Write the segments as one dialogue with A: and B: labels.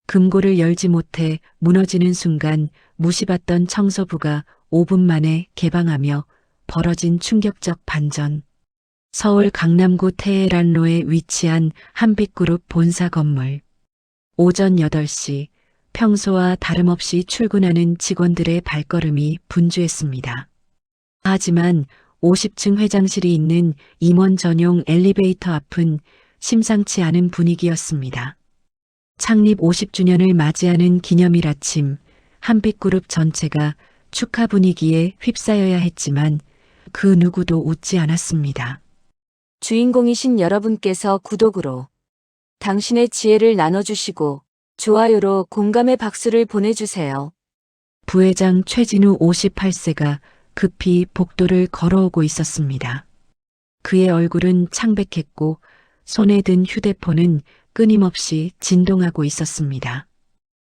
A: 금고를 열지 못해 무너지는 순간 무시받던 청소부가 5분 만에 개방하며 벌어진 충격적 반전. 서울 강남구 테헤란로에 위치한 한빛그룹 본사 건물. 오전 8시 평소와 다름없이 출근하는 직원들의 발걸음이 분주했습니다. 하지만 50층 회장실이 있는 임원 전용 엘리베이터 앞은 심상치 않은 분위기였습니다. 창립 50주년을 맞이하는 기념일 아침, 한빛그룹 전체가 축하 분위기에 휩싸여야 했지만 그 누구도 웃지 않았습니다.
B: 주인공이신 여러분께서 구독으로 당신의 지혜를 나눠주시고 좋아요로 공감의 박수를 보내주세요.
A: 부회장 최진우 58세가 급히 복도를 걸어오고 있었습니다. 그의 얼굴은 창백했고 손에 든 휴대폰은 끊임없이 진동하고 있었습니다.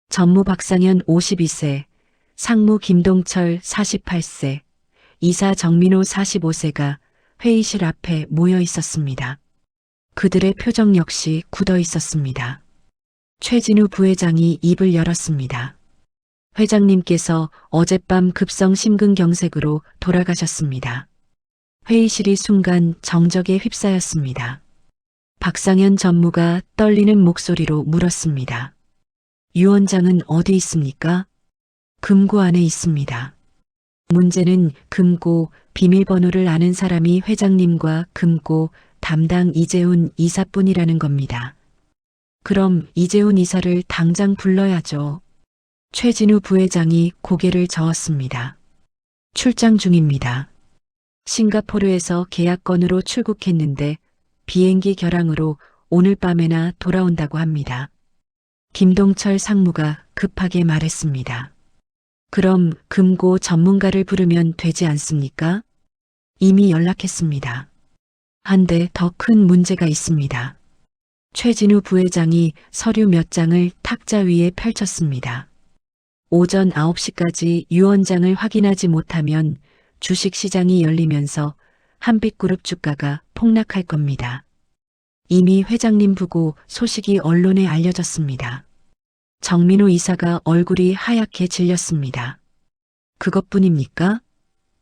A: 전무 박상현 52세, 상무 김동철 48세, 이사 정민호 45세가 회의실 앞에 모여 있었습니다. 그들의 표정 역시 굳어 있었습니다. 최진우 부회장이 입을 열었습니다. 회장님께서 어젯밤 급성 심근경색으로 돌아가셨습니다. 회의실이 순간 정적에 휩싸였습니다. 박상현 전무가 떨리는 목소리로 물었습니다. 유 원장은 어디 있습니까? 금고 안에 있습니다. 문제는 금고 비밀번호를 아는 사람이 회장님과 금고 담당 이재훈 이사뿐이라는 겁니다. 그럼 이재훈 이사를 당장 불러야죠. 최진우 부회장이 고개를 저었습니다. 출장 중입니다. 싱가포르에서 계약건으로 출국했는데 비행기 결항으로 오늘 밤에나 돌아온다고 합니다. 김동철 상무가 급하게 말했습니다. 그럼 금고 전문가를 부르면 되지 않습니까? 이미 연락했습니다. 한데 더 큰 문제가 있습니다. 최진우 부회장이 서류 몇 장을 탁자 위에 펼쳤습니다. 오전 9시까지 유 원장을 확인하지 못하면 주식시장이 열리면서 한빛그룹 주가가 폭락할 겁니다. 이미 회장님 부고 소식이 언론에 알려졌습니다. 정민호 이사가 얼굴이 하얗게 질렸습니다. 그것뿐입니까?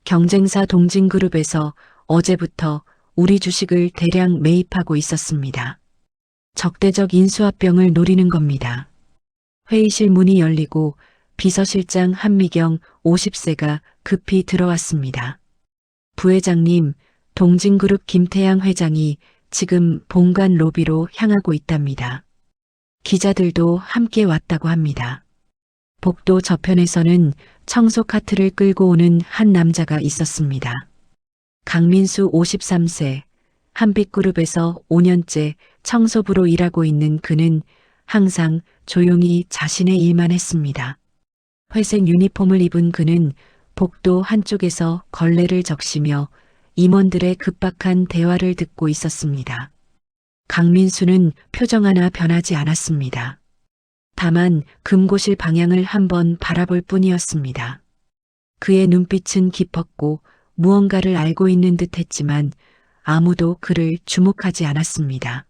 A: 경쟁사 동진그룹에서 어제부터 우리 주식을 대량 매입하고 있었습니다. 적대적 인수합병을 노리는 겁니다. 회의실 문이 열리고 비서실장 한미경 50세가 급히 들어왔습니다. 부회장님, 동진그룹 김태양 회장이 지금 본관 로비로 향하고 있답니다. 기자들도 함께 왔다고 합니다. 복도 저편에서는 청소 카트를 끌고 오는 한 남자가 있었습니다. 강민수 53세, 한빛그룹에서 5년째 청소부로 일하고 있는 그는 항상 조용히 자신의 일만 했습니다. 회색 유니폼을 입은 그는 복도 한쪽에서 걸레를 적시며 임원들의 급박한 대화를 듣고 있었습니다. 강민수는 표정 하나 변하지 않았습니다. 다만 금고실 방향을 한번 바라볼 뿐이었습니다. 그의 눈빛은 깊었고 무언가를 알고 있는 듯 했지만 아무도 그를 주목하지 않았습니다.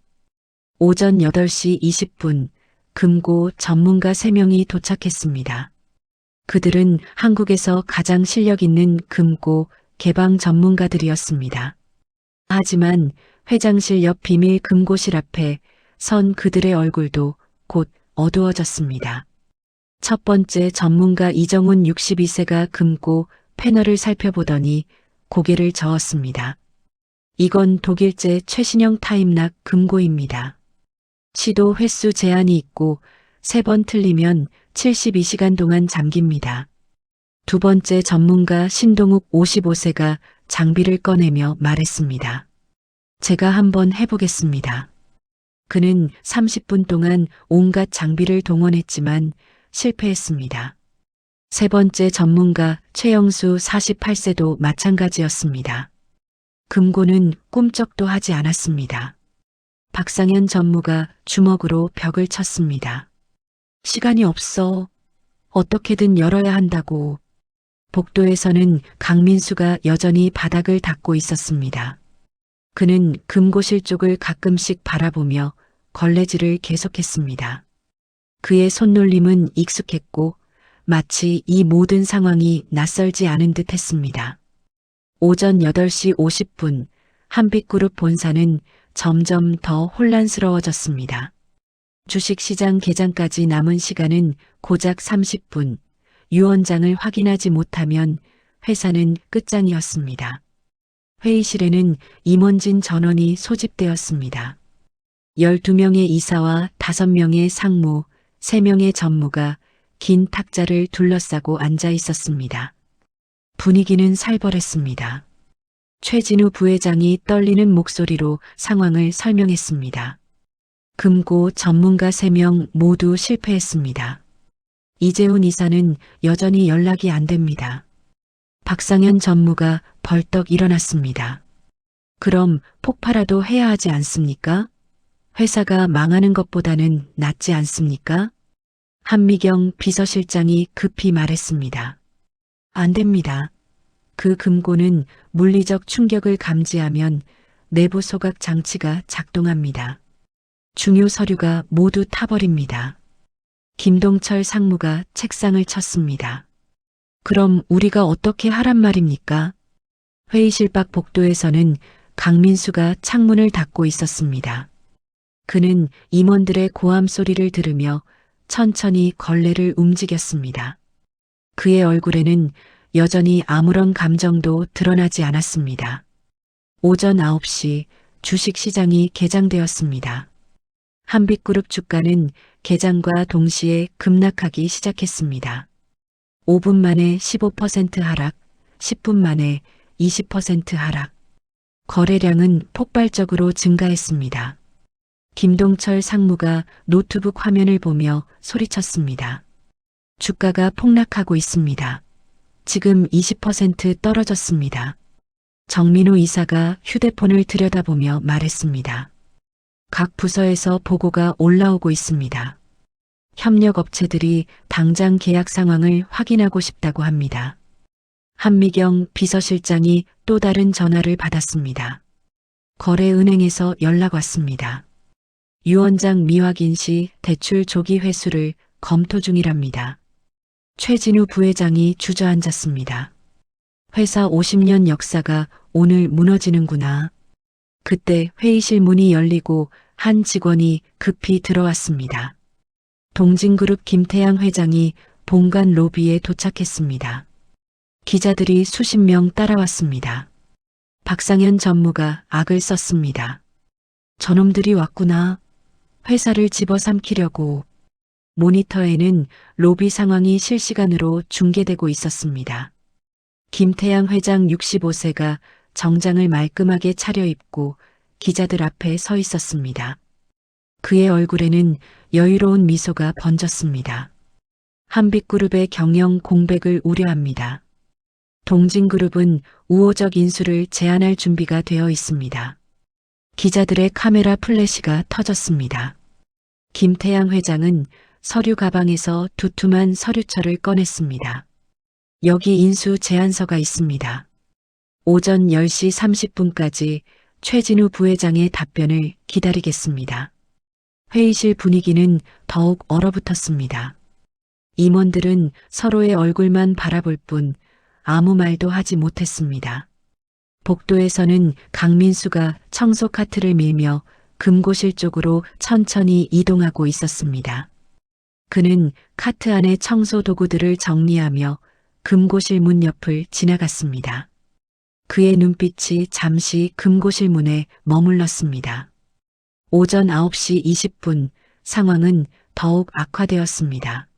A: 오전 8시 20분 금고 전문가 3명이 도착했습니다. 그들은 한국에서 가장 실력 있는 금고 개방 전문가들이었습니다. 하지만 회장실 옆 비밀 금고실 앞에 선 그들의 얼굴도 곧 어두워졌습니다. 첫 번째 전문가 이정훈 62세가 금고 패널을 살펴보더니 고개를 저었습니다. 이건 독일제 최신형 타임락 금고입니다. 시도 횟수 제한이 있고 3번 틀리면 72시간 동안 잠깁니다. 두 번째 전문가 신동욱 55세가 장비를 꺼내며 말했습니다. 제가 한번 해보겠습니다. 그는 30분 동안 온갖 장비를 동원했지만 실패했습니다. 세 번째 전문가 최영수 48세도 마찬가지였습니다. 금고는 꿈쩍도 하지 않았습니다. 박상현 전무가 주먹으로 벽을 쳤습니다. 시간이 없어. 어떻게든 열어야 한다고. 복도에서는 강민수가 여전히 바닥을 닦고 있었습니다. 그는 금고실 쪽을 가끔씩 바라보며 걸레질을 계속했습니다. 그의 손놀림은 익숙했고 마치 이 모든 상황이 낯설지 않은 듯 했습니다. 오전 8시 50분 한빛그룹 본사는 점점 더 혼란스러워졌습니다. 주식시장 개장까지 남은 시간은 고작 30분. 유언장을 확인하지 못하면 회사는 끝장이었습니다. 회의실에는 임원진 전원이 소집되었습니다. 12명의 이사와 5명의 상무, 3명의 전무가 긴 탁자를 둘러싸고 앉아 있었습니다. 분위기는 살벌했습니다. 최진우 부회장이 떨리는 목소리로 상황을 설명했습니다. 금고 전문가 3명 모두 실패했습니다. 이재훈 이사는 여전히 연락이 안 됩니다. 박상현 전무가 벌떡 일어났습니다. 그럼 폭파라도 해야 하지 않습니까? 회사가 망하는 것보다는 낫지 않습니까? 한미경 비서실장이 급히 말했습니다. 안 됩니다. 그 금고는 물리적 충격을 감지하면 내부 소각 장치가 작동합니다. 중요 서류가 모두 타버립니다. 김동철 상무가 책상을 쳤습니다. 그럼 우리가 어떻게 하란 말입니까? 회의실 밖 복도에서는 강민수가 창문을 닫고 있었습니다. 그는 임원들의 고함 소리를 들으며 천천히 걸레를 움직였습니다. 그의 얼굴에는 여전히 아무런 감정도 드러나지 않았습니다. 오전 9시 주식시장이 개장되었습니다. 한빛그룹 주가는 개장과 동시에 급락하기 시작했습니다. 5분 만에 15% 하락, 10분 만에 20% 하락. 거래량은 폭발적으로 증가했습니다. 김동철 상무가 노트북 화면을 보며 소리쳤습니다. 주가가 폭락하고 있습니다. 지금 20% 떨어졌습니다. 정민호 이사가 휴대폰을 들여다보며 말했습니다. 각 부서에서 보고가 올라오고 있습니다. 협력업체들이 당장 계약 상황을 확인하고 싶다고 합니다. 한미경 비서실장이 또 다른 전화를 받았습니다. 거래은행에서 연락 왔습니다. 유언장 미확인 시 대출 조기 회수를 검토 중이랍니다. 최진우 부회장이 주저앉았습니다. 회사 50년 역사가 오늘 무너지는구나. 그때 회의실 문이 열리고 한 직원이 급히 들어왔습니다. 동진그룹 김태양 회장이 본관 로비에 도착했습니다. 기자들이 수십 명 따라왔습니다. 박상현 전무가 악을 썼습니다. 저놈들이 왔구나. 회사를 집어삼키려고. 모니터에는 로비 상황이 실시간으로 중계되고 있었습니다. 김태양 회장 65세가 정장을 말끔하게 차려입고 기자들 앞에 서 있었습니다. 그의 얼굴에는 여유로운 미소가 번졌습니다. 한빛그룹의 경영 공백을 우려합니다. 동진그룹은 우호적 인수를 제안할 준비가 되어 있습니다. 기자들의 카메라 플래시가 터졌습니다. 김태양 회장은 서류 가방에서 두툼한 서류철을 꺼냈습니다. 여기 인수 제안서가 있습니다. 오전 10시 30분까지 최진우 부회장의 답변을 기다리겠습니다. 회의실 분위기는 더욱 얼어붙었습니다. 임원들은 서로의 얼굴만 바라볼 뿐 아무 말도 하지 못했습니다. 복도에서는 강민수가 청소 카트를 밀며 금고실 쪽으로 천천히 이동하고 있었습니다. 그는 카트 안의 청소 도구들을 정리하며 금고실 문 옆을 지나갔습니다. 그의 눈빛이 잠시 금고실 문에 머물렀습니다. 오전 9시 20분 상황은 더욱 악화되었습니다.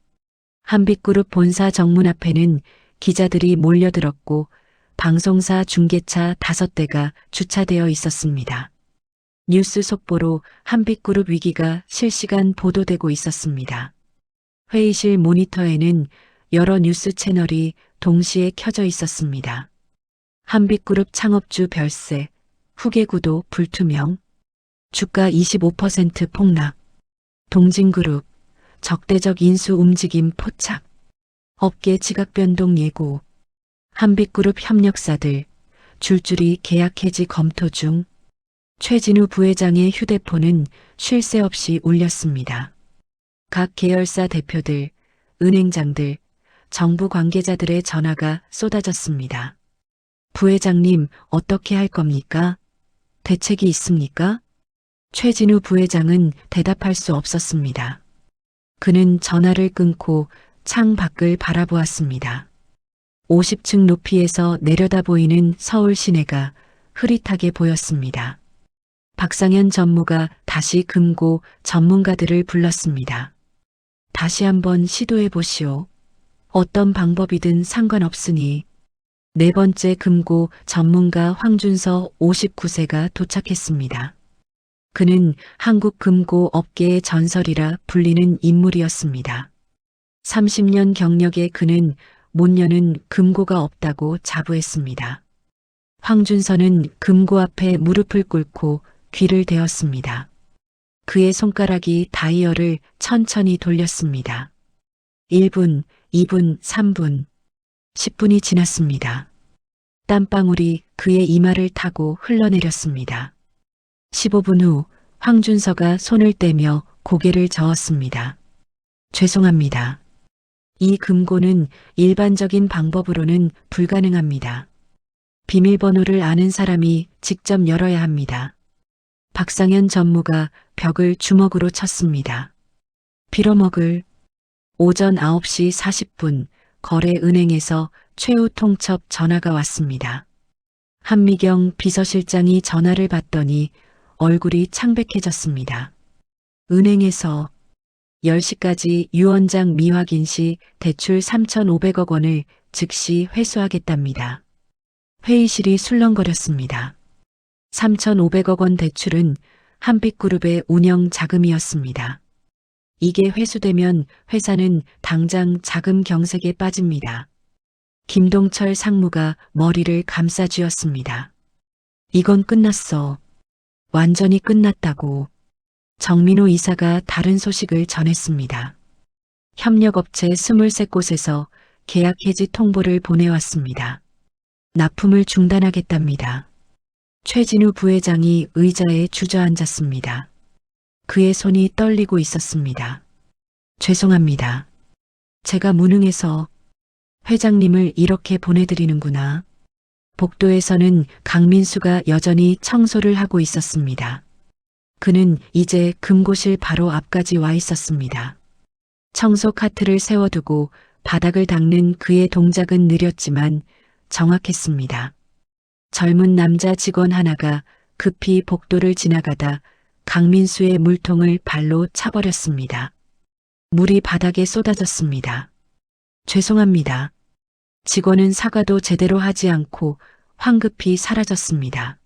A: 한빛그룹 본사 정문 앞에는 기자들이 몰려들었고 방송사 중계차 5대가 주차되어 있었습니다. 뉴스 속보로 한빛그룹 위기가 실시간 보도되고 있었습니다. 회의실 모니터에는 여러 뉴스 채널이 동시에 켜져 있었습니다. 한빛그룹 창업주 별세, 후계 구도 불투명, 주가 25% 폭락, 동진그룹, 적대적 인수 움직임 포착, 업계 지각 변동 예고, 한빛그룹 협력사들, 줄줄이 계약 해지 검토 중. 최진우 부회장의 휴대폰은 쉴 새 없이 울렸습니다. 각 계열사 대표들, 은행장들, 정부 관계자들의 전화가 쏟아졌습니다. 부회장님, 어떻게 할 겁니까? 대책이 있습니까? 최진우 부회장은 대답할 수 없었습니다. 그는 전화를 끊고 창 밖을 바라보았습니다. 50층 높이에서 내려다 보이는 서울 시내가 흐릿하게 보였습니다. 박상현 전무가 다시 금고 전문가들을 불렀습니다. 다시 한번 시도해 보시오. 어떤 방법이든 상관없으니. 네 번째 금고 전문가 황준서 59세가 도착했습니다. 그는 한국 금고 업계의 전설이라 불리는 인물이었습니다. 30년 경력의 그는 못 여는 금고가 없다고 자부했습니다. 황준서는 금고 앞에 무릎을 꿇고 귀를 대었습니다. 그의 손가락이 다이얼을 천천히 돌렸습니다. 1분, 2분, 3분, 10분이 지났습니다. 땀방울이 그의 이마를 타고 흘러내렸습니다. 15분 후 황준서가 손을 떼며 고개를 저었습니다. 죄송합니다. 이 금고는 일반적인 방법으로는 불가능합니다. 비밀번호를 아는 사람이 직접 열어야 합니다. 박상현 전무가 벽을 주먹으로 쳤습니다. 빌어먹을. 오전 9시 40분 거래은행에서 최후 통첩 전화가 왔습니다. 한미경 비서실장이 전화를 받더니 얼굴이 창백해졌습니다. 은행에서 10시까지 유언장 미확인 시 대출 3,500억 원을 즉시 회수하겠답니다. 회의실이 술렁거렸습니다. 3,500억 원 대출은 한빛그룹의 운영 자금이었습니다. 이게 회수되면 회사는 당장 자금 경색에 빠집니다. 김동철 상무가 머리를 감싸쥐었습니다. 이건 끝났어. 완전히 끝났다고. 정민호 이사가 다른 소식을 전했습니다. 협력업체 23곳에서 계약 해지 통보를 보내왔습니다. 납품을 중단하겠답니다. 최진우 부회장이 의자에 주저앉았습니다. 그의 손이 떨리고 있었습니다. 죄송합니다. 제가 무능해서 회장님을 이렇게 보내드리는구나. 복도에서는 강민수가 여전히 청소를 하고 있었습니다. 그는 이제 금고실 바로 앞까지 와 있었습니다. 청소 카트를 세워두고 바닥을 닦는 그의 동작은 느렸지만 정확했습니다. 젊은 남자 직원 하나가 급히 복도를 지나가다 강민수의 물통을 발로 차버렸습니다. 물이 바닥에 쏟아졌습니다. 죄송합니다. 직원은 사과도 제대로 하지 않고 황급히 사라졌습니다.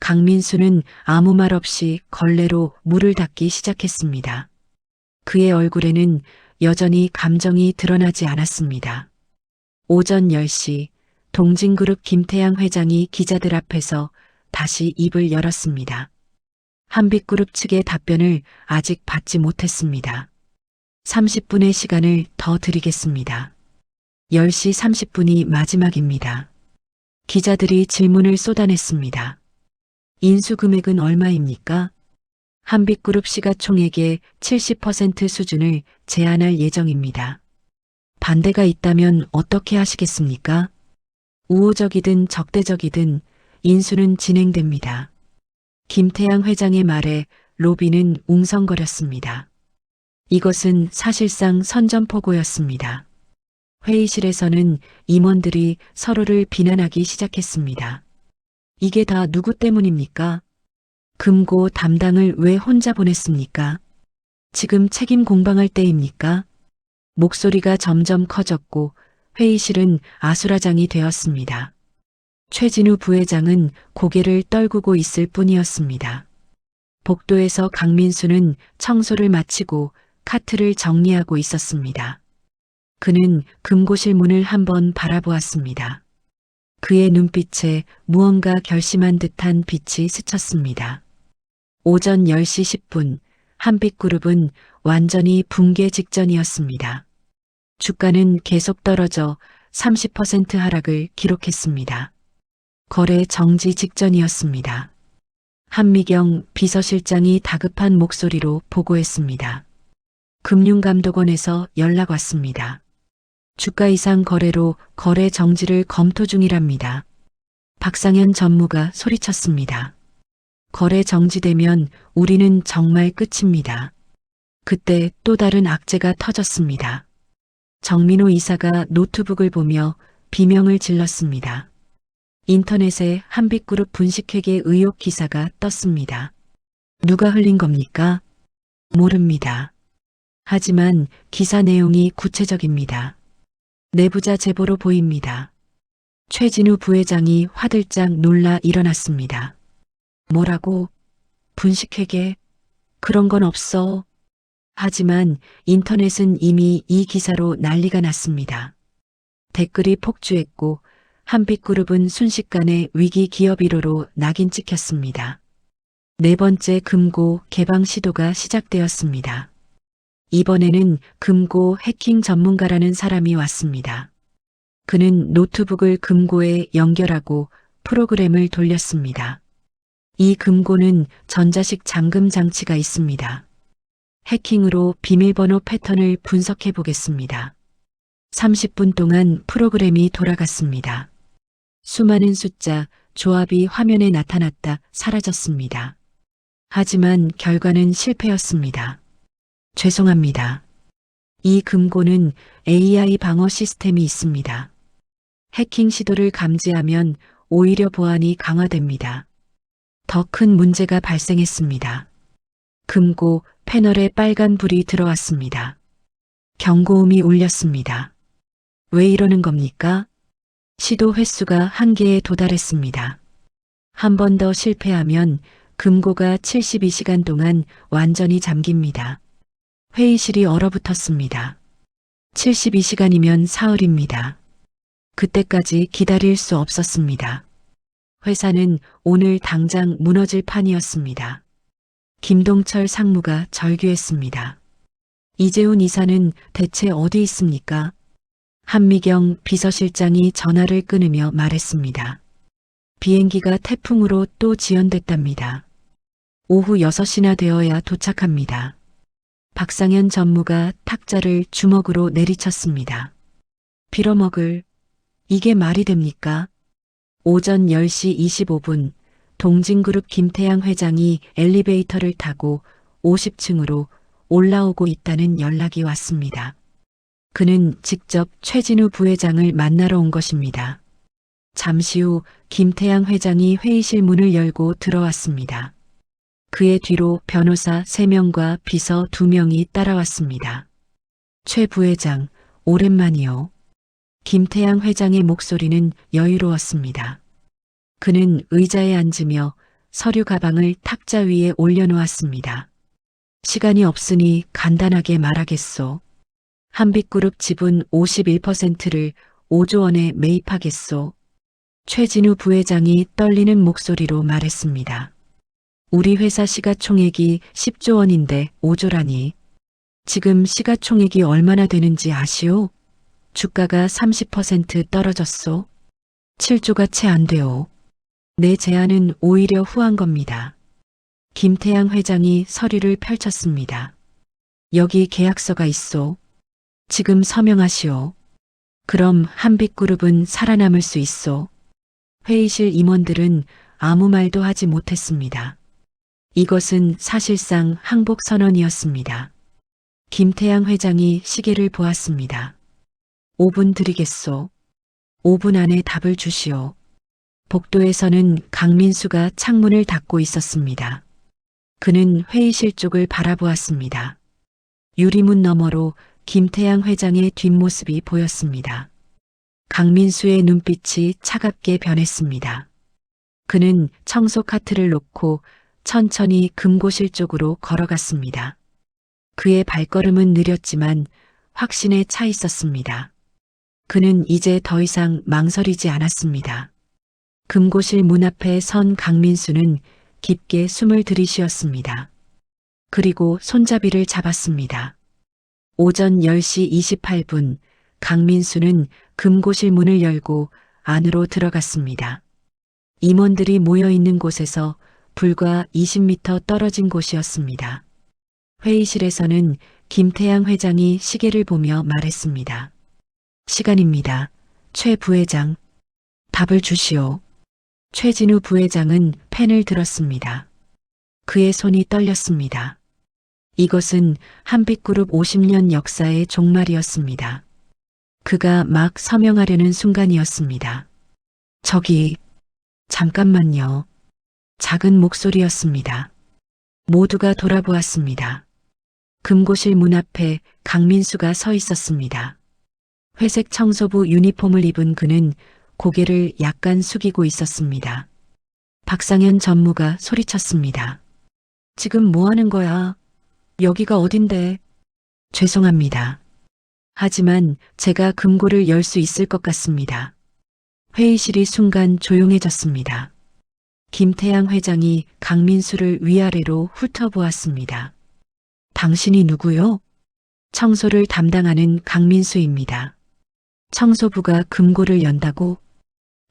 A: 강민수는 아무 말 없이 걸레로 물을 닦기 시작했습니다. 그의 얼굴에는 여전히 감정이 드러나지 않았습니다. 오전 10시 동진그룹 김태양 회장이 기자들 앞에서 다시 입을 열었습니다. 한빛그룹 측의 답변을 아직 받지 못했습니다. 30분의 시간을 더 드리겠습니다. 10시 30분이 마지막입니다. 기자들이 질문을 쏟아냈습니다. 인수금액은 얼마입니까? 한빛그룹 시가총액의 70% 수준을 제한할 예정입니다. 반대가 있다면 어떻게 하시겠습니까? 우호적이든 적대적이든 인수는 진행됩니다. 김태양 회장의 말에 로비는 웅성거렸습니다. 이것은 사실상 선전포고였습니다. 회의실에서는 임원들이 서로를 비난하기 시작했습니다. 이게 다 누구 때문입니까? 금고 담당을 왜 혼자 보냈습니까? 지금 책임 공방할 때입니까? 목소리가 점점 커졌고 회의실은 아수라장이 되었습니다. 최진우 부회장은 고개를 떨구고 있을 뿐이었습니다. 복도에서 강민수는 청소를 마치고 카트를 정리하고 있었습니다. 그는 금고실 문을 한번 바라보았습니다. 그의 눈빛에 무언가 결심한 듯한 빛이 스쳤습니다. 오전 10시 10분 한빛그룹은 완전히 붕괴 직전이었습니다. 주가는 계속 떨어져 30% 하락을 기록했습니다. 거래 정지 직전이었습니다. 한미경 비서실장이 다급한 목소리로 보고했습니다. 금융감독원에서 연락 왔습니다. 주가 이상 거래로 거래 정지를 검토 중이랍니다. 박상현 전무가 소리쳤습니다. 거래 정지되면 우리는 정말 끝입니다. 그때 또 다른 악재가 터졌습니다. 정민호 이사가 노트북을 보며 비명을 질렀습니다. 인터넷에 한빛그룹 분식회계 의혹 기사가 떴습니다. 누가 흘린 겁니까? 모릅니다. 하지만 기사 내용이 구체적입니다. 내부자 제보로 보입니다. 최진우 부회장이 화들짝 놀라 일어났습니다. 뭐라고? 분식회계? 그런 건 없어. 하지만 인터넷은 이미 이 기사로 난리가 났습니다. 댓글이 폭주했고 한빛그룹은 순식간에 위기 기업 1호로 낙인 찍혔습니다. 네 번째 금고 개방 시도가 시작되었습니다. 이번에는 금고 해킹 전문가라는 사람이 왔습니다. 그는 노트북을 금고에 연결하고 프로그램을 돌렸습니다. 이 금고는 전자식 잠금 장치가 있습니다. 해킹으로 비밀번호 패턴을 분석해 보겠습니다. 30분 동안 프로그램이 돌아갔습니다. 수많은 숫자, 조합이 화면에 나타났다 사라졌습니다. 하지만 결과는 실패였습니다. 죄송합니다. 이 금고는 AI 방어 시스템이 있습니다. 해킹 시도를 감지하면 오히려 보안이 강화됩니다. 더 큰 문제가 발생했습니다. 금고 패널에 빨간 불이 들어왔습니다. 경고음이 울렸습니다. 왜 이러는 겁니까? 시도 횟수가 한계에 도달했습니다. 한 번 더 실패하면 금고가 72시간 동안 완전히 잠깁니다. 회의실이 얼어붙었습니다. 72시간이면 사흘입니다. 그때까지 기다릴 수 없었습니다. 회사는 오늘 당장 무너질 판이었습니다. 김동철 상무가 절규했습니다. 이재훈 이사는 대체 어디 있습니까? 한미경 비서실장이 전화를 끊으며 말했습니다. 비행기가 태풍으로 또 지연됐답니다. 오후 6시나 되어야 도착합니다. 박상현 전무가 탁자를 주먹으로 내리쳤습니다. 빌어먹을, 이게 말이 됩니까? 오전 10시 25분 동진그룹 김태양 회장이 엘리베이터를 타고 50층으로 올라오고 있다는 연락이 왔습니다. 그는 직접 최진우 부회장을 만나러 온 것입니다. 잠시 후 김태양 회장이 회의실 문을 열고 들어왔습니다. 그의 뒤로 변호사 3명과 비서 2명이 따라왔습니다. 최 부회장, 오랜만이요. 김태양 회장의 목소리는 여유로웠습니다. 그는 의자에 앉으며 서류 가방을 탁자 위에 올려놓았습니다. 시간이 없으니 간단하게 말하겠소. 한빛그룹 지분 51%를 5조 원에 매입하겠소. 최진우 부회장이 떨리는 목소리로 말했습니다. 우리 회사 시가총액이 10조 원인데 5조라니. 지금 시가총액이 얼마나 되는지 아시오? 주가가 30% 떨어졌소. 7조가 채 안 돼요. 내 제안은 오히려 후한 겁니다. 김태양 회장이 서류를 펼쳤습니다. 여기 계약서가 있소. 지금 서명하시오. 그럼 한빛그룹은 살아남을 수 있소. 회의실 임원들은 아무 말도 하지 못했습니다. 이것은 사실상 항복 선언이었습니다. 김태양 회장이 시계를 보았습니다. 5분 드리겠소. 5분 안에 답을 주시오. 복도에서는 강민수가 창문을 닫고 있었습니다. 그는 회의실 쪽을 바라보았습니다. 유리문 너머로 김태양 회장의 뒷모습이 보였습니다. 강민수의 눈빛이 차갑게 변했습니다. 그는 청소 카트를 놓고 천천히 금고실 쪽으로 걸어갔습니다. 그의 발걸음은 느렸지만 확신에 차 있었습니다. 그는 이제 더 이상 망설이지 않았습니다. 금고실 문 앞에 선 강민수는 깊게 숨을 들이쉬었습니다. 그리고 손잡이를 잡았습니다. 오전 10시 28분 강민수는 금고실 문을 열고 안으로 들어갔습니다. 임원들이 모여 있는 곳에서 불과 20m 떨어진 곳이었습니다. 회의실에서는 김태양 회장이 시계를 보며 말했습니다. 시간입니다. 최 부회장. 답을 주시오. 최진우 부회장은 펜을 들었습니다. 그의 손이 떨렸습니다. 이것은 한빛그룹 50년 역사의 종말이었습니다. 그가 막 서명하려는 순간이었습니다. 저기, 잠깐만요. 작은 목소리였습니다. 모두가 돌아보았습니다. 금고실 문 앞에 강민수가 서 있었습니다. 회색 청소부 유니폼을 입은 그는 고개를 약간 숙이고 있었습니다. 박상현 전무가 소리쳤습니다. 지금 뭐 하는 거야? 여기가 어딘데? 죄송합니다. 하지만 제가 금고를 열 수 있을 것 같습니다. 회의실이 순간 조용해졌습니다. 김태양 회장이 강민수를 위아래로 훑어보았습니다. 당신이 누구요? 청소를 담당하는 강민수입니다. 청소부가 금고를 연다고?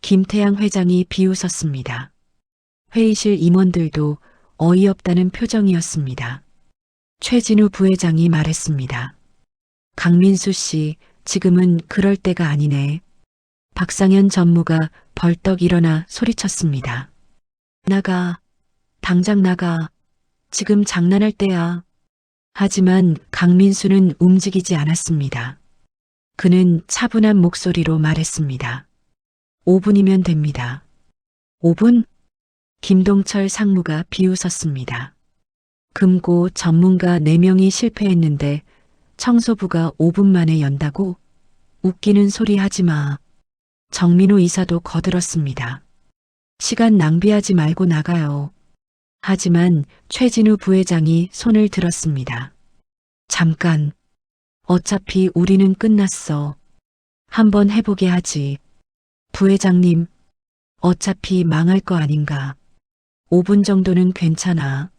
A: 김태양 회장이 비웃었습니다. 회의실 임원들도 어이없다는 표정이었습니다. 최진우 부회장이 말했습니다. 강민수 씨, 지금은 그럴 때가 아니네. 박상현 전무가 벌떡 일어나 소리쳤습니다. 나가. 당장 나가. 지금 장난할 때야. 하지만 강민수는 움직이지 않았습니다. 그는 차분한 목소리로 말했습니다. 5분이면 됩니다. 5분? 김동철 상무가 비웃었습니다. 금고 전문가 4명이 실패했는데 청소부가 5분 만에 연다고? 웃기는 소리 하지 마. 정민호 이사도 거들었습니다. 시간 낭비하지 말고 나가요. 하지만 최진우 부회장이 손을 들었습니다. 잠깐. 어차피 우리는 끝났어. 한번 해보게 하지. 부회장님, 어차피 망할 거 아닌가. 5분 정도는 괜찮아.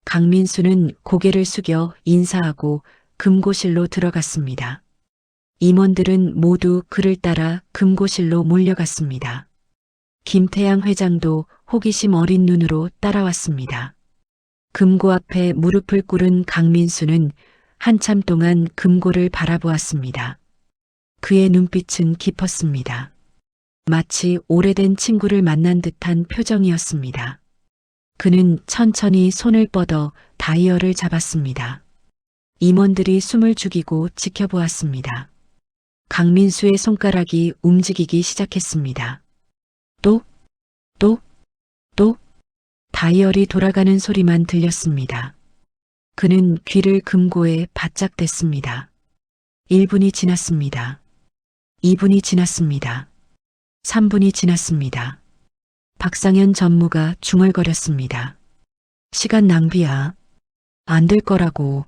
A: 강민수는 고개를 숙여 인사하고 금고실로 들어갔습니다. 임원들은 모두 그를 따라 금고실로 몰려갔습니다. 김태양 회장도 호기심 어린 눈으로 따라왔습니다. 금고 앞에 무릎을 꿇은 강민수는 한참 동안 금고를 바라보았습니다. 그의 눈빛은 깊었습니다. 마치 오래된 친구를 만난 듯한 표정이었습니다. 그는 천천히 손을 뻗어 다이얼을 잡았습니다. 임원들이 숨을 죽이고 지켜보았습니다. 강민수의 손가락이 움직이기 시작했습니다. 또 다이얼이 돌아가는 소리만 들렸습니다. 그는 귀를 금고에 바짝 댔습니다. 1분이 지났습니다. 2분이 지났습니다. 3분이 지났습니다. 박상현 전무가 중얼거렸습니다. 시간 낭비야. 안 될 거라고.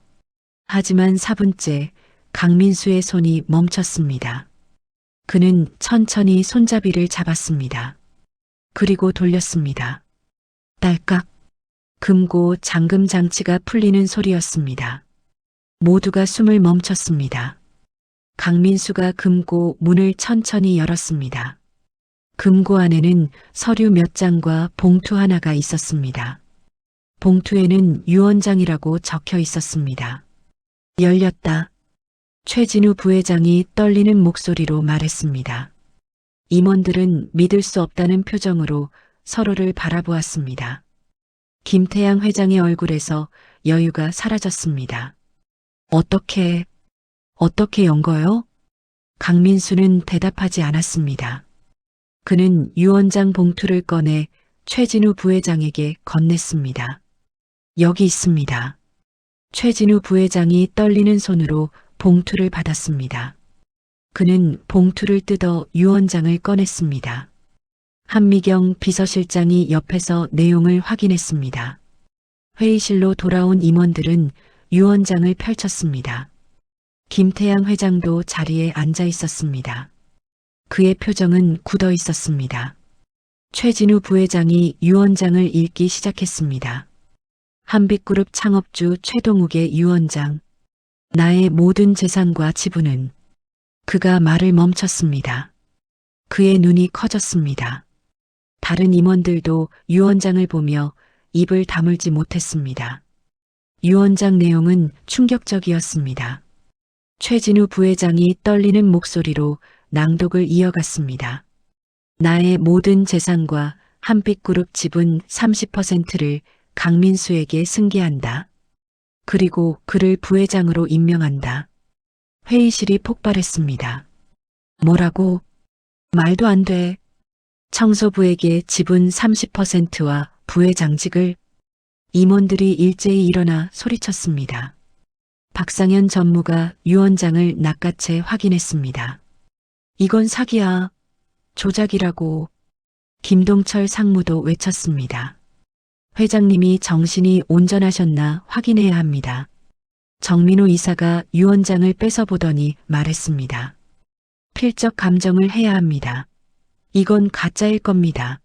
A: 하지만 4분째 강민수의 손이 멈췄습니다. 그는 천천히 손잡이를 잡았습니다. 그리고 돌렸습니다. 딸깍. 금고 잠금 장치가 풀리는 소리였습니다. 모두가 숨을 멈췄습니다. 강민수가 금고 문을 천천히 열었습니다. 금고 안에는 서류 몇 장과 봉투 하나가 있었습니다. 봉투에는 유언장이라고 적혀 있었습니다. 열렸다. 최진우 부회장이 떨리는 목소리로 말했습니다. 임원들은 믿을 수 없다는 표정으로 서로를 바라보았습니다. 김태양 회장의 얼굴에서 여유가 사라졌습니다. 어떻게 연 거요? 강민수는 대답하지 않았습니다. 그는 유언장 봉투를 꺼내 최진우 부회장에게 건넸습니다. 여기 있습니다. 최진우 부회장이 떨리는 손으로 봉투를 받았습니다. 그는 봉투를 뜯어 유언장을 꺼냈습니다. 한미경 비서실장이 옆에서 내용을 확인했습니다. 회의실로 돌아온 임원들은 유언장을 펼쳤습니다. 김태양 회장도 자리에 앉아 있었습니다. 그의 표정은 굳어 있었습니다. 최진우 부회장이 유언장을 읽기 시작했습니다. 한빛그룹 창업주 최동욱의 유언장. 나의 모든 재산과 지분은. 그가 말을 멈췄습니다. 그의 눈이 커졌습니다. 다른 임원들도 유언장을 보며 입을 다물지 못했습니다. 유언장 내용은 충격적이었습니다. 최진우 부회장이 떨리는 목소리로 낭독을 이어갔습니다. 나의 모든 재산과 한빛그룹 지분 30%를 강민수에게 승계한다. 그리고 그를 부회장으로 임명한다. 회의실이 폭발했습니다. 뭐라고? 말도 안 돼. 청소부에게 지분 30%와 부회장직을 임원들이 일제히 일어나 소리쳤습니다. 박상현 전무가 유언장을 낚아채 확인했습니다. 이건 사기야. 조작이라고. 김동철 상무도 외쳤습니다. 회장님이 정신이 온전하셨나 확인해야 합니다. 정민호 이사가 유언장을 뺏어보더니 말했습니다. 필적 감정을 해야 합니다. 이건 가짜일 겁니다.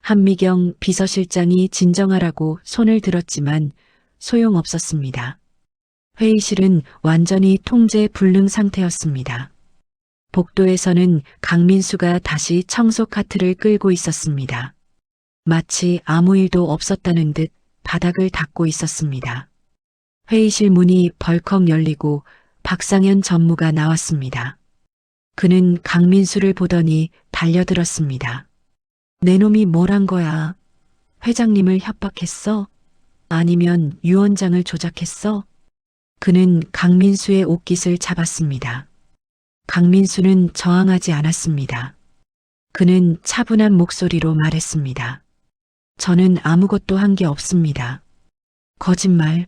A: 한미경 비서실장이 진정하라고 손을 들었지만 소용없었습니다. 회의실은 완전히 통제 불능 상태였습니다. 복도에서는 강민수가 다시 청소 카트를 끌고 있었습니다. 마치 아무 일도 없었다는 듯 바닥을 닦고 있었습니다. 회의실 문이 벌컥 열리고 박상현 전무가 나왔습니다. 그는 강민수를 보더니 달려들었습니다. 내 놈이 뭘 한 거야? 회장님을 협박했어? 아니면 유언장을 조작했어? 그는 강민수의 옷깃을 잡았습니다. 강민수는 저항하지 않았습니다. 그는 차분한 목소리로 말했습니다. 저는 아무것도 한 게 없습니다. 거짓말.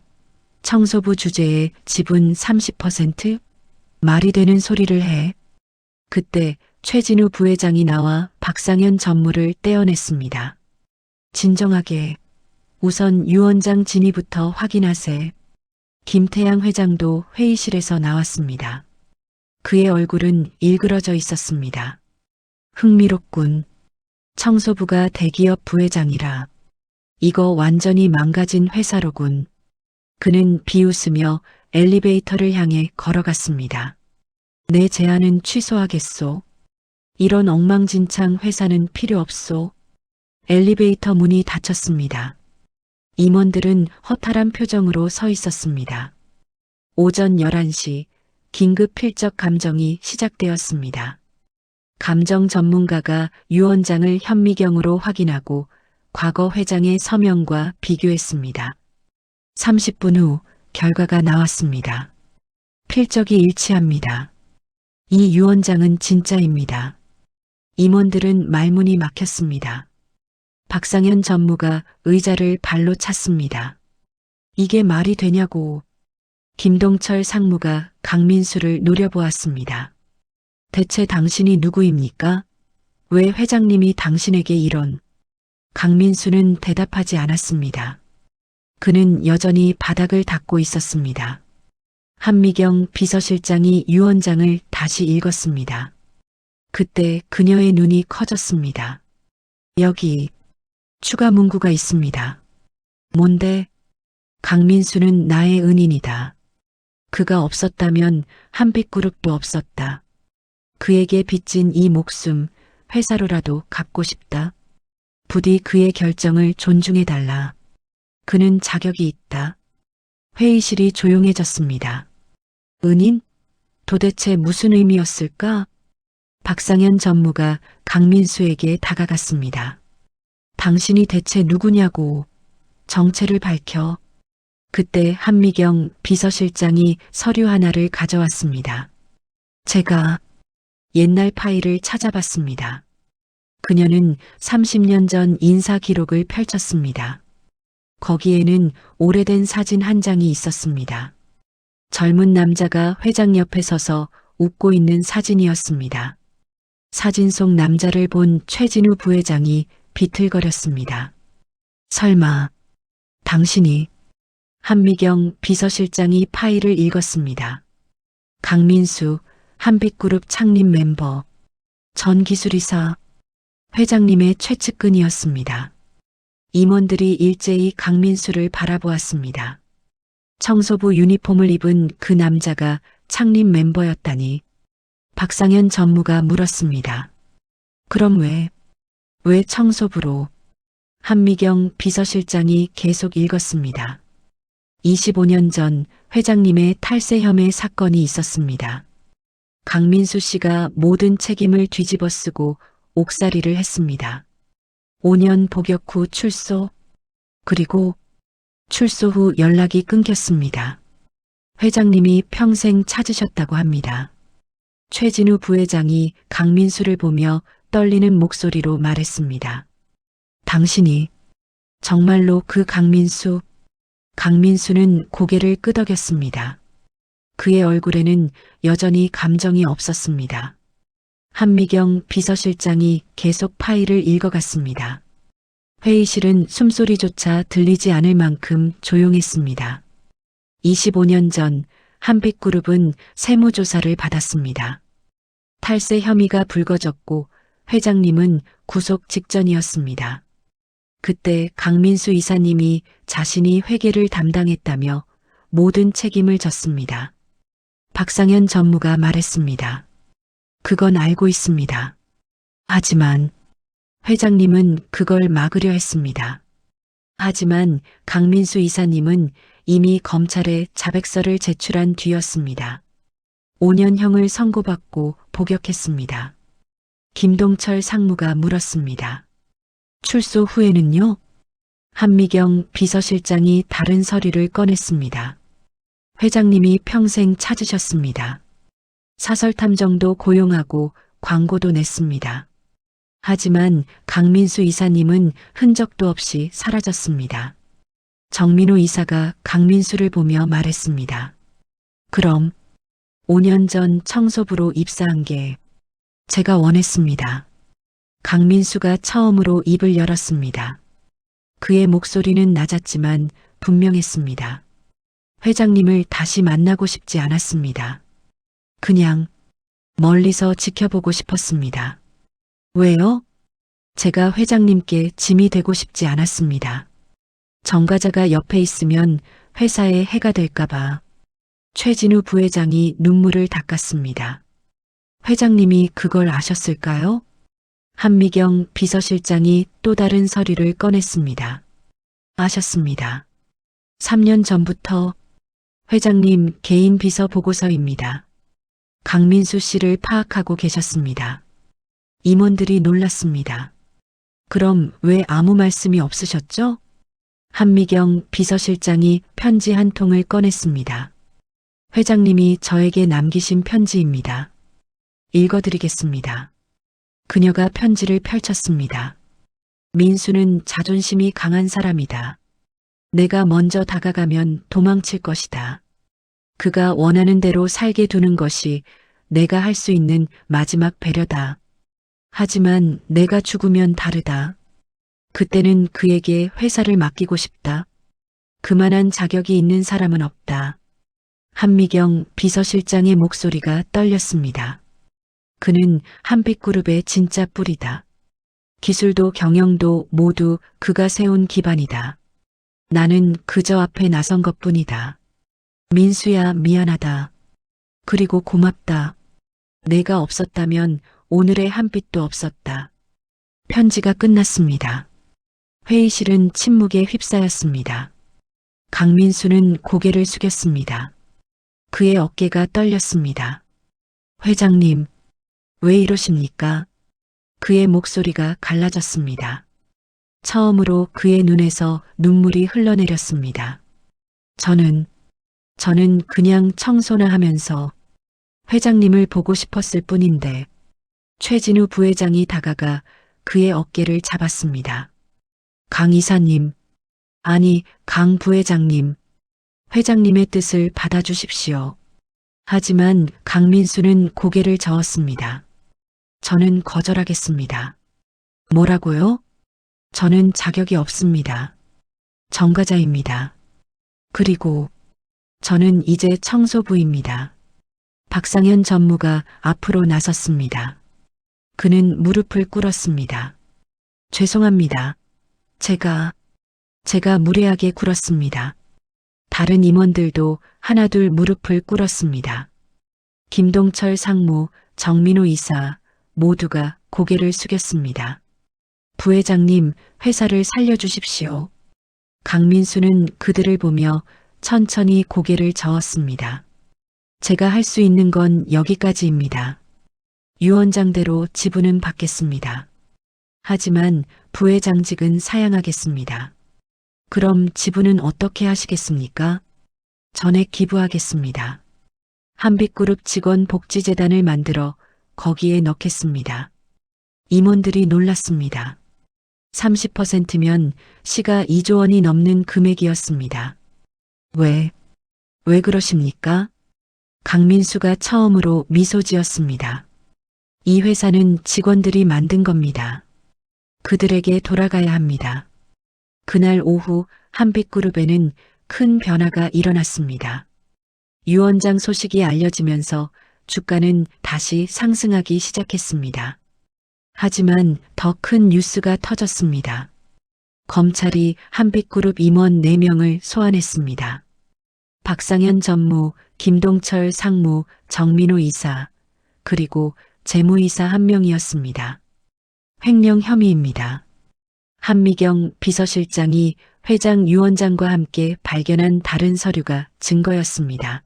A: 청소부 주재의 지분 30%? 말이 되는 소리를 해. 그때 최진우 부회장이 나와 박상현 전무를 떼어냈습니다. 진정하게. 우선 유언장 진위부터 확인하세. 김태양 회장도 회의실에서 나왔습니다. 그의 얼굴은 일그러져 있었습니다. 흥미롭군. 청소부가 대기업 부회장이라. 이거 완전히 망가진 회사로군. 그는 비웃으며 엘리베이터를 향해 걸어갔습니다. 내 제안은 취소하겠소. 이런 엉망진창 회사는 필요 없소. 엘리베이터 문이 닫혔습니다. 임원들은 허탈한 표정으로 서 있었습니다. 오전 11시 긴급 필적 감정이 시작되었습니다. 감정 전문가가 유언장을 현미경으로 확인하고 과거 회장의 서명과 비교했습니다. 30분 후 결과가 나왔습니다. 필적이 일치합니다. 이 유언장은 진짜입니다. 임원들은 말문이 막혔습니다. 박상현 전무가 의자를 발로 찼습니다. 이게 말이 되냐고. 김동철 상무가 강민수를 노려보았습니다. 대체 당신이 누구입니까? 왜 회장님이 당신에게 이런... 강민수는 대답하지 않았습니다. 그는 여전히 바닥을 닦고 있었습니다. 한미경 비서실장이 유언장을 다시 읽었습니다. 그때 그녀의 눈이 커졌습니다. 여기 추가 문구가 있습니다. 뭔데? 강민수는 나의 은인이다. 그가 없었다면 한빛그룹도 없었다. 그에게 빚진 이 목숨 회사로라도 갚고 싶다. 부디 그의 결정을 존중해달라. 그는 자격이 있다. 회의실이 조용해졌습니다. 은인? 도대체 무슨 의미였을까? 박상현 전무가 강민수에게 다가갔습니다. 당신이 대체 누구냐고. 정체를 밝혀. 그때 한미경 비서실장이 서류 하나를 가져왔습니다. 제가 옛날 파일을 찾아봤습니다. 그녀는 30년 전 인사 기록을 펼쳤습니다. 거기에는 오래된 사진 한 장이 있었습니다. 젊은 남자가 회장 옆에 서서 웃고 있는 사진이었습니다. 사진 속 남자를 본 최진우 부회장이 비틀거렸습니다. 설마 당신이... 한미경 비서실장이 파일을 읽었습니다. 강민수, 한빛그룹 창립 멤버, 전 기술이사, 회장님의 최측근이었습니다. 임원들이 일제히 강민수를 바라보았습니다. 청소부 유니폼을 입은 그 남자가 창립 멤버였다니. 박상현 전무가 물었습니다. 그럼 왜 청소부로? 한미경 비서실장이 계속 읽었습니다. 25년 전 회장님의 탈세 혐의 사건이 있었습니다. 강민수 씨가 모든 책임을 뒤집어쓰고 옥살이를 했습니다. 5년 복역 후 출소, 그리고 출소 후 연락이 끊겼습니다. 회장님이 평생 찾으셨다고 합니다. 최진우 부회장이 강민수를 보며 떨리는 목소리로 말했습니다. 당신이 정말로 그 강민수? 강민수는 고개를 끄덕였습니다. 그의 얼굴에는 여전히 감정이 없었습니다. 한미경 비서실장이 계속 파일을 읽어갔습니다. 회의실은 숨소리조차 들리지 않을 만큼 조용했습니다. 25년 전 한빛그룹은 세무조사를 받았습니다. 탈세 혐의가 불거졌고 회장님은 구속 직전이었습니다. 그때 강민수 이사님이 자신이 회계를 담당했다며 모든 책임을 졌습니다. 박상현 전무가 말했습니다. 그건 알고 있습니다. 하지만 회장님은 그걸 막으려 했습니다. 하지만 강민수 이사님은 이미 검찰에 자백서를 제출한 뒤였습니다. 5년형을 선고받고 복역했습니다. 김동철 상무가 물었습니다. 출소 후에는요? 한미경 비서실장이 다른 서류를 꺼냈습니다. 회장님이 평생 찾으셨습니다. 사설탐정도 고용하고 광고도 냈습니다. 하지만 강민수 이사님은 흔적도 없이 사라졌습니다. 정민호 이사가 강민수를 보며 말했습니다. 그럼 5년 전 청소부로 입사한 게 제가 원했습니다. 강민수가 처음으로 입을 열었습니다. 그의 목소리는 낮았지만 분명했습니다. 회장님을 다시 만나고 싶지 않았습니다. 그냥 멀리서 지켜보고 싶었습니다. 왜요? 제가 회장님께 짐이 되고 싶지 않았습니다. 정과자가 옆에 있으면 회사에 해가 될까봐. 최진우 부회장이 눈물을 닦았습니다. 회장님이 그걸 아셨을까요? 한미경 비서실장이 또 다른 서류를 꺼냈습니다. 아셨습니다. 3년 전부터 회장님 개인 비서 보고서입니다. 강민수 씨를 파악하고 계셨습니다. 임원들이 놀랐습니다. 그럼 왜 아무 말씀이 없으셨죠? 한미경 비서실장이 편지 한 통을 꺼냈습니다. 회장님이 저에게 남기신 편지입니다. 읽어드리겠습니다. 그녀가 편지를 펼쳤습니다. 민수는 자존심이 강한 사람이다. 내가 먼저 다가가면 도망칠 것이다. 그가 원하는 대로 살게 두는 것이 내가 할 수 있는 마지막 배려다. 하지만 내가 죽으면 다르다. 그때는 그에게 회사를 맡기고 싶다. 그만한 자격이 있는 사람은 없다. 한미경 비서실장의 목소리가 떨렸습니다. 그는 한빛그룹의 진짜 뿌리다. 기술도 경영도 모두 그가 세운 기반이다. 나는 그저 앞에 나선 것뿐이다. 민수야, 미안하다. 그리고 고맙다. 내가 없었다면 오늘의 한빛도 없었다. 편지가 끝났습니다. 회의실은 침묵에 휩싸였습니다. 강민수는 고개를 숙였습니다. 그의 어깨가 떨렸습니다. 회장님, 왜 이러십니까? 그의 목소리가 갈라졌습니다. 처음으로 그의 눈에서 눈물이 흘러내렸습니다. 저는 그냥 청소나 하면서 회장님을 보고 싶었을 뿐인데. 최진우 부회장이 다가가 그의 어깨를 잡았습니다. 강 이사님, 아니 강 부회장님, 회장님의 뜻을 받아주십시오. 하지만 강민수는 고개를 저었습니다. 저는 거절하겠습니다. 뭐라고요? 저는 자격이 없습니다. 정과자입니다. 그리고 저는 이제 청소부입니다. 박상현 전무가 앞으로 나섰습니다. 그는 무릎을 꿇었습니다. 죄송합니다. 제가 무례하게 굴었습니다. 다른 임원들도 하나둘 무릎을 꿇었습니다. 김동철 상무, 정민호 이사 모두가 고개를 숙였습니다. 부회장님, 회사를 살려주십시오. 강민수는 그들을 보며 천천히 고개를 저었습니다. 제가 할 수 있는 건 여기까지입니다. 유언장대로 지분은 받겠습니다. 하지만 부회장직은 사양하겠습니다. 그럼 지분은 어떻게 하시겠습니까? 전액 기부하겠습니다. 한빛그룹 직원 복지재단을 만들어 거기에 넣겠습니다. 임원들이 놀랐습니다. 30%면 시가 2조 원이 넘는 금액이었습니다. 왜 그러십니까? 강민수가 처음으로 미소 지었습니다. 이 회사는 직원들이 만든 겁니다. 그들에게 돌아가야 합니다. 그날 오후 한빛그룹에는 큰 변화가 일어났습니다. 유언장 소식이 알려지면서 주가는 다시 상승하기 시작했습니다. 하지만 더 큰 뉴스가 터졌습니다. 검찰이 한빛그룹 임원 4명을 소환했습니다. 박상현 전무, 김동철 상무, 정민호 이사, 그리고 재무이사 1명이었습니다. 횡령 혐의입니다. 한미경 비서실장이 회장 유언장과 함께 발견한 다른 서류가 증거였습니다.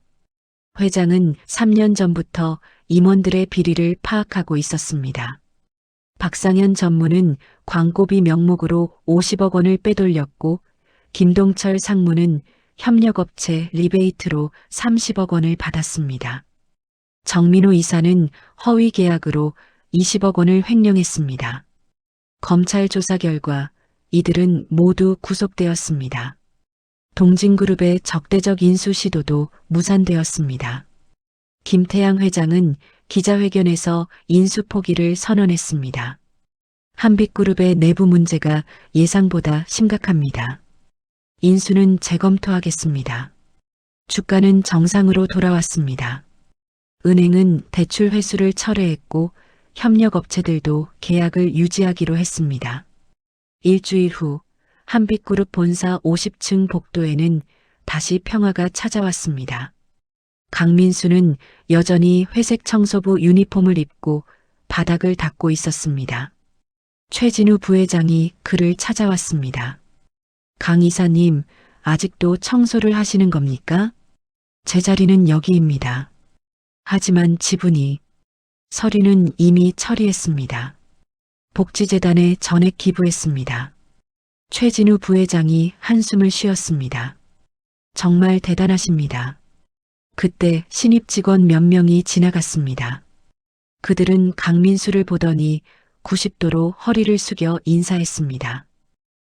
A: 회장은 3년 전부터 임원들의 비리를 파악하고 있었습니다. 박상현 전무는 광고비 명목으로 50억 원을 빼돌렸고 김동철 상무는 협력업체 리베이트로 30억 원을 받았습니다. 정민호 이사는 허위 계약으로 20억 원을 횡령했습니다. 검찰 조사 결과 이들은 모두 구속되었습니다. 동진그룹의 적대적 인수 시도도 무산되었습니다. 김태양 회장은 기자회견에서 인수 포기를 선언했습니다. 한빛그룹의 내부 문제가 예상보다 심각합니다. 인수는 재검토하겠습니다. 주가는 정상으로 돌아왔습니다. 은행은 대출 회수를 철회했고 협력업체들도 계약을 유지하기로 했습니다. 일주일 후 한빛그룹 본사 50층 복도에는 다시 평화가 찾아왔습니다. 강민수는 여전히 회색 청소부 유니폼을 입고 바닥을 닦고 있었습니다. 최진우 부회장이 그를 찾아왔습니다. 강 이사님, 아직도 청소를 하시는 겁니까? 제 자리는 여기입니다. 하지만 지분이, 서류는 이미 처리했습니다. 복지재단에 전액 기부했습니다. 최진우 부회장이 한숨을 쉬었습니다. 정말 대단하십니다. 그때 신입 직원 몇 명이 지나갔습니다. 그들은 강민수를 보더니 90도로 허리를 숙여 인사했습니다.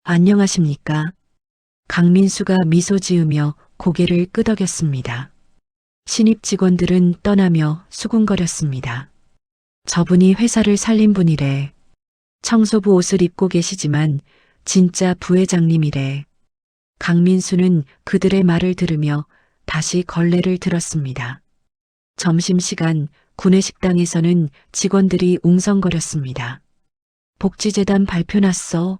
A: 안녕하십니까? 강민수가 미소 지으며 고개를 끄덕였습니다. 신입 직원들은 떠나며 수군거렸습니다. 저분이 회사를 살린 분이래. 청소부 옷을 입고 계시지만 진짜 부회장님이래. 강민수는 그들의 말을 들으며 다시 걸레를 들었습니다. 점심시간 구내식당에서는 직원들이 웅성거렸습니다. 복지재단 발표 났어.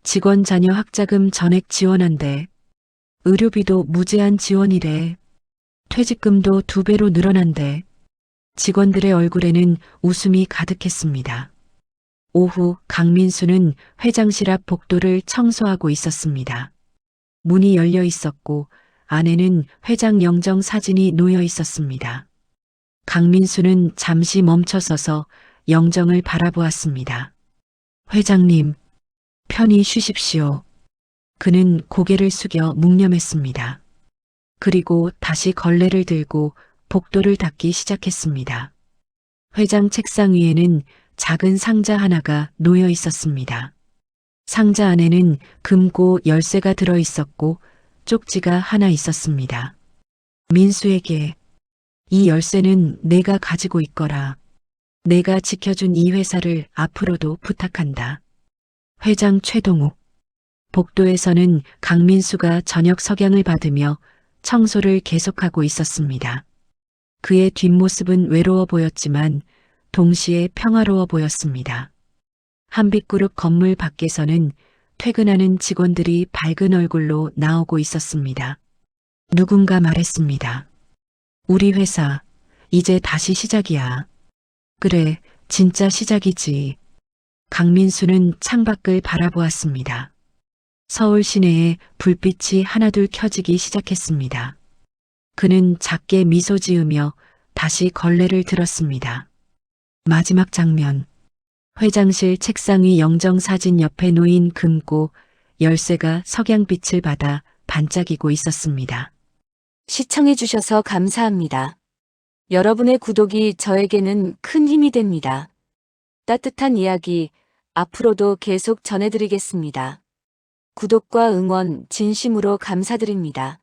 A: 직원 자녀 학자금 전액 지원한대. 의료비도 무제한 지원이래. 퇴직금도 2배로 늘어난대. 직원들의 얼굴에는 웃음이 가득했습니다. 오후 강민수는 회장실 앞 복도를 청소하고 있었습니다. 문이 열려 있었고 안에는 회장 영정 사진이 놓여 있었습니다. 강민수는 잠시 멈춰서서 영정을 바라보았습니다. 회장님, 편히 쉬십시오. 그는 고개를 숙여 묵념했습니다. 그리고 다시 걸레를 들고 복도를 닦기 시작했습니다. 회장 책상 위에는 작은 상자 하나가 놓여 있었습니다. 상자 안에는 금고 열쇠가 들어 있었고 쪽지가 하나 있었습니다. 민수에게 이 열쇠는 내가 가지고 있거라. 내가 지켜준 이 회사를 앞으로도 부탁한다. 회장 최동욱. 복도에서는 강민수가 저녁 석양을 받으며 청소를 계속하고 있었습니다. 그의 뒷모습은 외로워 보였지만 동시에 평화로워 보였습니다. 한빛그룹 건물 밖에서는 퇴근하는 직원들이 밝은 얼굴로 나오고 있었습니다. 누군가 말했습니다. 우리 회사, 이제 다시 시작이야. 그래, 진짜 시작이지. 강민수는 창밖을 바라보았습니다. 서울 시내에 불빛이 하나둘 켜지기 시작했습니다. 그는 작게 미소 지으며 다시 걸레를 들었습니다. 마지막 장면. 회장실 책상 위 영정사진 옆에 놓인 금고 열쇠가 석양빛을 받아 반짝이고 있었습니다.
B: 시청해주셔서 감사합니다. 여러분의 구독이 저에게는 큰 힘이 됩니다. 따뜻한 이야기 앞으로도 계속 전해드리겠습니다. 구독과 응원 진심으로 감사드립니다.